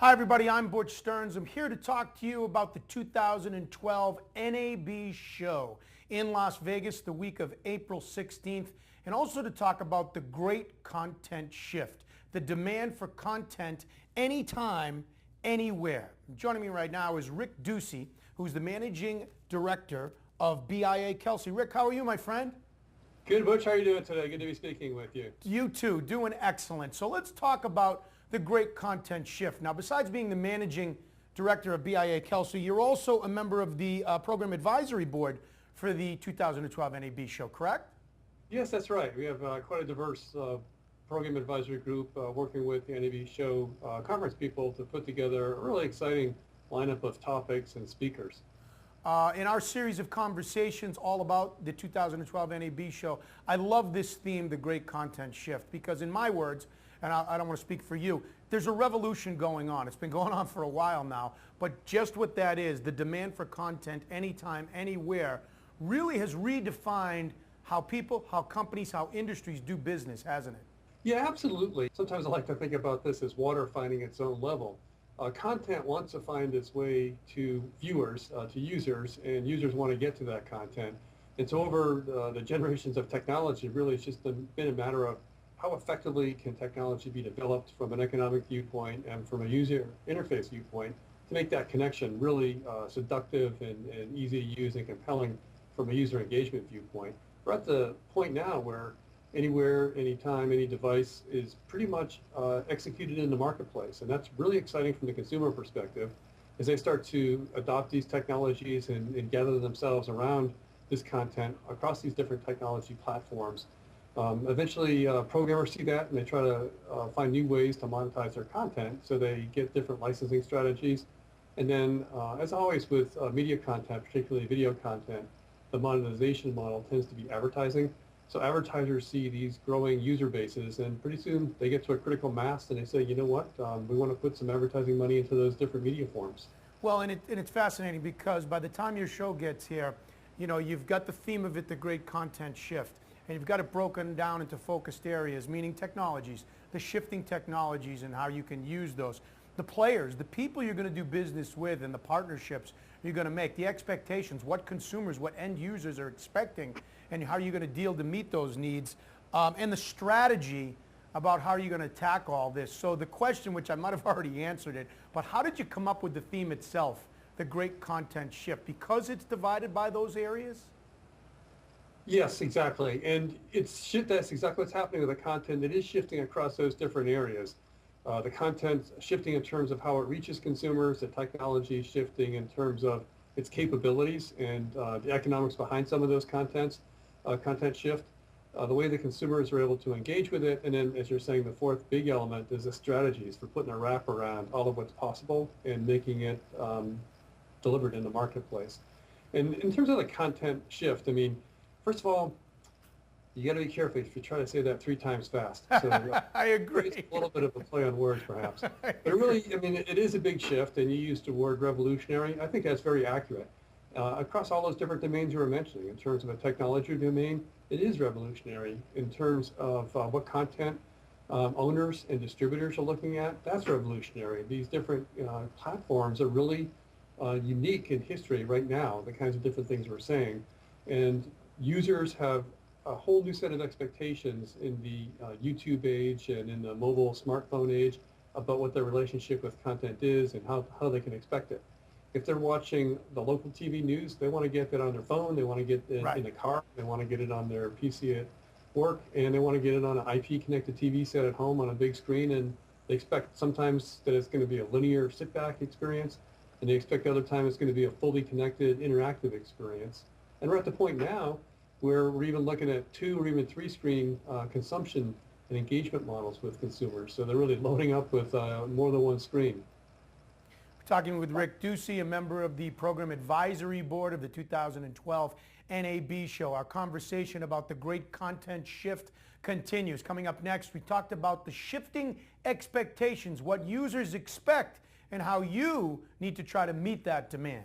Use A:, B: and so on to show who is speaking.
A: Hi everybody, I'm Butch Stearns. I'm here to talk to you about the 2012 NAB Show in Las Vegas the week of April 16th, and also to talk about the great content shift, the demand for content anytime, anywhere. Joining me right now is Rick Ducey, who's the Managing Director of BIA. Kelsey. Rick, how are you, my friend?
B: Good, Butch. How are you doing today? Good to be speaking with you.
A: You too, doing excellent. So let's talk about the great content shift. Now, besides being the Managing Director of BIA, Kelsey, you're also a member of the Program Advisory Board for the 2012 NAB Show, correct?
B: Yes, that's right. We have quite a diverse program advisory group working with the NAB Show conference people to put together a really exciting lineup of topics and speakers.
A: In our series of conversations all about the 2012 NAB Show, I love this theme, the great content shift, because in my words, and I don't want to speak for you, there's a revolution going on. It's been going on for a while now, but just what that is, the demand for content anytime, anywhere, really has redefined how people, how companies, how industries do business, hasn't it?
B: Yeah, absolutely. Sometimes I like to think about this as water finding its own level. Content wants to find its way to viewers, to users, and users want to get to that content. And so over the generations of technology, really it's just been a matter of how effectively can technology be developed from an economic viewpoint and from a user interface viewpoint to make that connection really seductive and easy to use and compelling from a user engagement viewpoint. We're at the point now where anywhere, anytime, any device is pretty much executed in the marketplace. And that's really exciting from the consumer perspective as they start to adopt these technologies and gather themselves around this content across these different technology platforms. Eventually, programmers see that and they try to find new ways to monetize their content, so they get different licensing strategies. And then, as always with media content, particularly video content, the monetization model tends to be advertising. So advertisers see these growing user bases, and pretty soon they get to a critical mass and they say, you know what, we want to put some advertising money into those different media forms.
A: Well, and it's fascinating because by the time your show gets here, you know, you've got the theme of it, the great content shift. And you've got it broken down into focused areas, meaning technologies, the shifting technologies and how you can use those. The players, the people you're going to do business with and the partnerships you're going to make, the expectations, what consumers, what end users are expecting and how you're going to deal to meet those needs, and the strategy about how you're going to attack all this. So the question, which I might have already answered it, but how did you come up with the theme itself, the great content shift? Because it's divided by those areas?
B: Yes, exactly. And that's exactly what's happening with the content. It is shifting across those different areas. The content shifting in terms of how it reaches consumers, the technology shifting in terms of its capabilities and the economics behind some of those content shift, the way the consumers are able to engage with it. And then, as you're saying, the fourth big element is the strategies for putting a wrap around all of what's possible and making it delivered in the marketplace. And in terms of the content shift, I mean, first of all, you got to be careful if you try to say that 3 times fast. So
A: I agree.
B: It's a little bit of a play on words, perhaps. But really, I mean, it is a big shift, and you used the word revolutionary. I think that's very accurate. Across all those different domains you were mentioning, in terms of a technology domain, it is revolutionary. In terms of what content owners and distributors are looking at, that's revolutionary. These different platforms are really unique in history right now, the kinds of different things we're saying. And users have a whole new set of expectations in the YouTube age and in the mobile smartphone age about what their relationship with content is and how they can expect it. If they're watching the local TV news, they want to get that on their phone, they want to get it in the car, they want to get it on their PC at work, and they want to get it on an IP-connected TV set at home on a big screen, and they expect sometimes that it's going to be a linear sit-back experience, and they expect other times it's going to be a fully connected, interactive experience. And we're at the point now where we're even looking at 2 or even 3 screen consumption and engagement models with consumers. So they're really loading up with more than one screen.
A: We're talking with Rick Ducey, a member of the Program Advisory Board of the 2012 NAB Show. Our conversation about the great content shift continues. Coming up next, we talked about the shifting expectations, what users expect, and how you need to try to meet that demand.